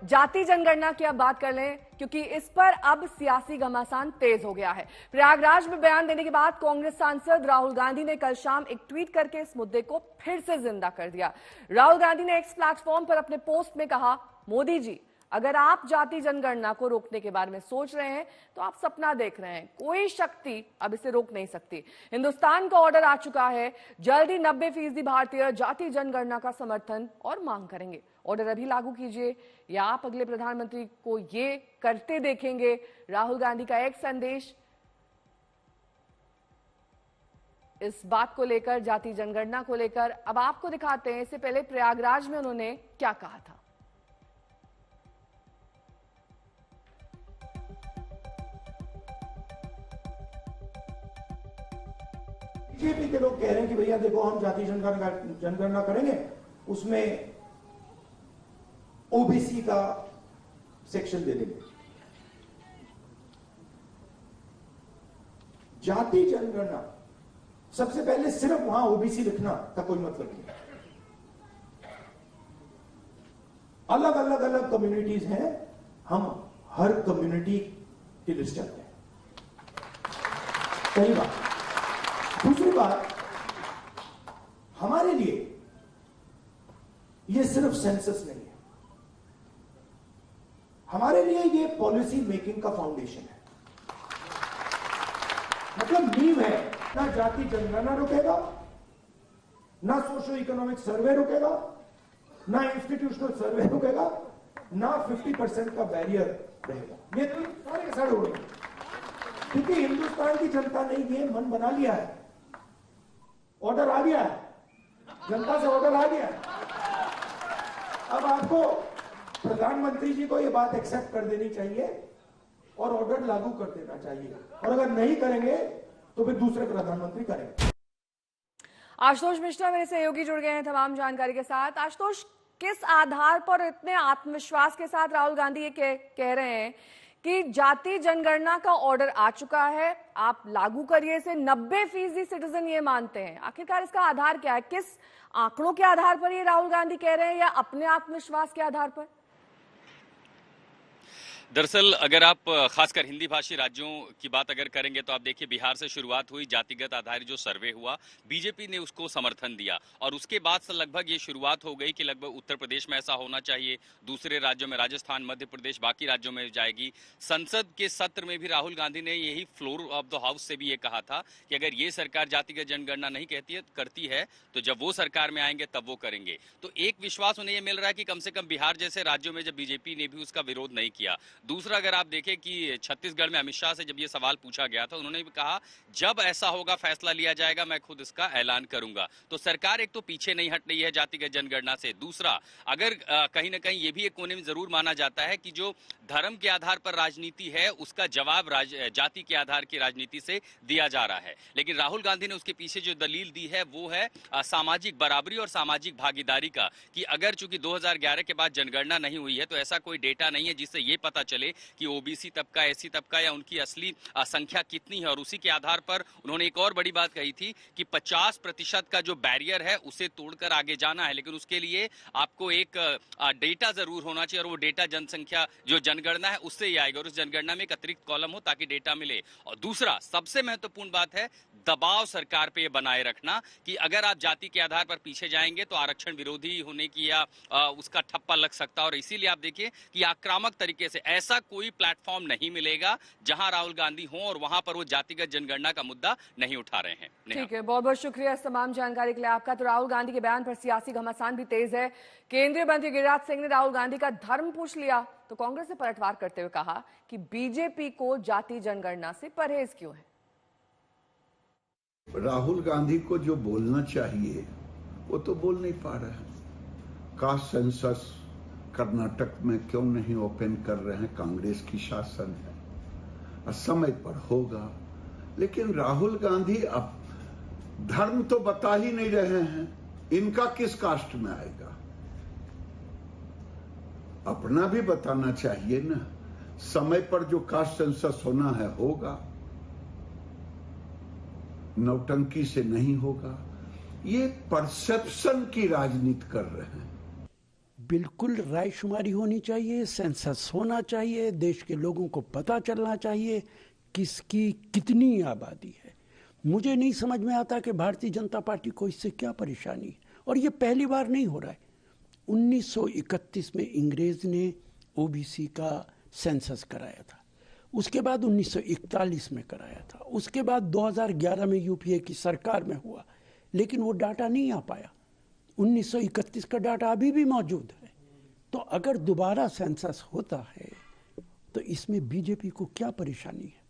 जाति जनगणना की अब बात कर लें, क्योंकि इस पर अब सियासी घमासान तेज हो गया है। प्रयागराज में बयान देने के बाद कांग्रेस सांसद राहुल गांधी ने कल शाम एक ट्वीट करके इस मुद्दे को फिर से जिंदा कर दिया। राहुल गांधी ने एक्स प्लेटफॉर्म पर अपने पोस्ट में कहा, मोदी जी, अगर आप जाति जनगणना को रोकने के बारे में सोच रहे हैं तो आप सपना देख रहे हैं। कोई शक्ति अब इसे रोक नहीं सकती। हिंदुस्तान का ऑर्डर आ चुका है। जल्दी 90% भारतीय जाति जनगणना का समर्थन और मांग करेंगे। ऑर्डर अभी लागू कीजिए या आप अगले प्रधानमंत्री को ये करते देखेंगे। राहुल गांधी का एक संदेश इस बात को लेकर, जाति जनगणना को लेकर। अब आपको दिखाते हैं, इससे पहले प्रयागराज में उन्होंने क्या कहा था। बीजेपी के लोग कह रहे हैं कि भैया देखो, हम जाति जनगणना करेंगे, उसमें ओबीसी का सेक्शन दे देंगे। जाति जनगणना सबसे पहले सिर्फ वहां ओबीसी लिखना का कोई मतलब नहीं। अलग अलग कम्युनिटीज हैं, हम हर कम्युनिटी की लिस्ट चाहते हैं। पहली बात। दूसरी बात, हमारे लिए यह सिर्फ सेंसस नहीं है, हमारे लिए यह पॉलिसी मेकिंग का फाउंडेशन है। मतलब नींव है। ना जाति जनगणना रुकेगा, ना सोशो इकोनॉमिक सर्वे रुकेगा, ना इंस्टीट्यूशनल सर्वे रुकेगा, ना 50% का बैरियर रहेगा। ये तो सारे के सारे उड़ेंगे, क्योंकि हिंदुस्तान की जनता ने ये मन बना लिया है। ऑर्डर आ गया है, जनता से ऑर्डर आ गया है। अब आपको प्रधानमंत्री जी को ये बात एक्सेप्ट कर देनी चाहिए और ऑर्डर लागू कर देना चाहिए, और अगर नहीं करेंगे तो फिर दूसरे प्रधानमंत्री करेंगे। आशुतोष मिश्रा मेरे सहयोगी जुड़ गए हैं तमाम जानकारी के साथ। आशुतोष, किस आधार पर इतने आत्मविश्वास के साथ राहुल गांधी ये कह रहे हैं कि जाति जनगणना का ऑर्डर आ चुका है, आप लागू करिए इसे, 90% सिटीजन ये मानते हैं? आखिरकार इसका आधार क्या है? किस आंकड़ों के आधार पर ये राहुल गांधी कह रहे हैं, या अपने आत्मविश्वास के आधार पर? दरअसल अगर आप खासकर हिंदी भाषी राज्यों की बात अगर करेंगे तो आप देखिए, बिहार से शुरुआत हुई, जातिगत आधारित जो सर्वे हुआ, बीजेपी ने उसको समर्थन दिया, और उसके बाद से लगभग ये शुरुआत हो गई कि लगभग उत्तर प्रदेश में ऐसा होना चाहिए, दूसरे राज्यों में, राजस्थान, मध्य प्रदेश, बाकी राज्यों में जाएगी। संसद के सत्र में भी राहुल गांधी ने यही फ्लोर ऑफ द हाउस से भी ये कहा था कि अगर ये सरकार जातिगत जनगणना नहीं करती है तो जब वो सरकार में आएंगे तब वो करेंगे। तो एक विश्वास उन्हें ये मिल रहा है कि कम से कम बिहार जैसे राज्यों में जब बीजेपी ने भी उसका विरोध नहीं किया। दूसरा, अगर आप देखें कि छत्तीसगढ़ में अमित शाह से जब ये सवाल पूछा गया था, उन्होंने भी कहा जब ऐसा होगा, फैसला लिया जाएगा, मैं खुद इसका ऐलान करूंगा। तो सरकार एक तो पीछे नहीं हट रही है जातिगत जनगणना से। दूसरा, अगर कहीं ना कहीं ये भी एक कोने में जरूर माना जाता है कि जो धर्म के आधार पर राजनीति है उसका जवाब जाति के आधार की राजनीति से दिया जा रहा है। लेकिन राहुल गांधी ने उसके पीछे जो दलील दी है वो है सामाजिक बराबरी और सामाजिक भागीदारी का, कि अगर चूंकि 2011 के बाद जनगणना नहीं हुई है तो ऐसा कोई डेटा नहीं है जिससे ये पता चले कि ओबीसी तबका, एससी तबका या उनकी असली संख्या कितनी है। और उसी के आधार पर उन्होंने एक और बड़ी बात कही थी कि 50% का जो बैरियर है उसे तोड़कर आगे जाना है, लेकिन उसके लिए आपको एक डेटा जरूर होना चाहिए, और वो डेटा जनसंख्या जो जनगणना है उससे ही आएगा, और उस जनगणना में एक अतिरिक्त कॉलम हो ताकि डेटा मिले। और दूसरा सबसे महत्वपूर्ण बात है दबाव सरकार पे बनाए रखना, कि अगर आप जाति के आधार पर पीछे जाएंगे तो आरक्षण विरोधी होने की या उसका ठप्पा लग सकता है। और इसीलिए आप देखिए कि आक्रामक तरीके से ऐसा कोई प्लेटफॉर्म नहीं मिलेगा जहां राहुल गांधी हो और वहां पर वो जातिगत जनगणना का मुद्दा नहीं उठा रहे हैं। ठीक है, बहुत बहुत शुक्रिया इस तमाम जानकारी के लिए आपका। तो राहुल गांधी के बयान पर सियासी घमासान भी तेज है। केंद्रीय मंत्री गिरिराज सिंह ने राहुल गांधी का धर्म पूछ लिया तो कांग्रेस ने पलटवार करते हुए कहा कि बीजेपी को जाति जनगणना से परहेज क्यों है। राहुल गांधी को जो बोलना चाहिए वो तो बोल नहीं पा रहे हैं। कास्ट सेंसस कर्नाटक में क्यों नहीं ओपन कर रहे हैं? कांग्रेस की शासन है, समय पर होगा। लेकिन राहुल गांधी अब धर्म तो बता ही नहीं रहे हैं, इनका किस कास्ट में आएगा? अपना भी बताना चाहिए ना। समय पर जो कास्ट सेंसस होना है होगा, नौटंकी से नहीं होगा। ये परसेप्शन की राजनीति कर रहे हैं। बिल्कुल रायशुमारी होनी चाहिए, सेंसस होना चाहिए, देश के लोगों को पता चलना चाहिए किसकी कितनी आबादी है। मुझे नहीं समझ में आता कि भारतीय जनता पार्टी को इससे क्या परेशानी है, और ये पहली बार नहीं हो रहा है। 1931 में अंग्रेज ने ओबीसी का सेंसस कराया था, उसके बाद 1941 में कराया था, उसके बाद 2011 में यूपीए की सरकार में हुआ, लेकिन वो डाटा नहीं आ पाया। 1931 का डाटा अभी भी मौजूद है। तो अगर दोबारा सेंसस होता है तो इसमें बीजेपी को क्या परेशानी है?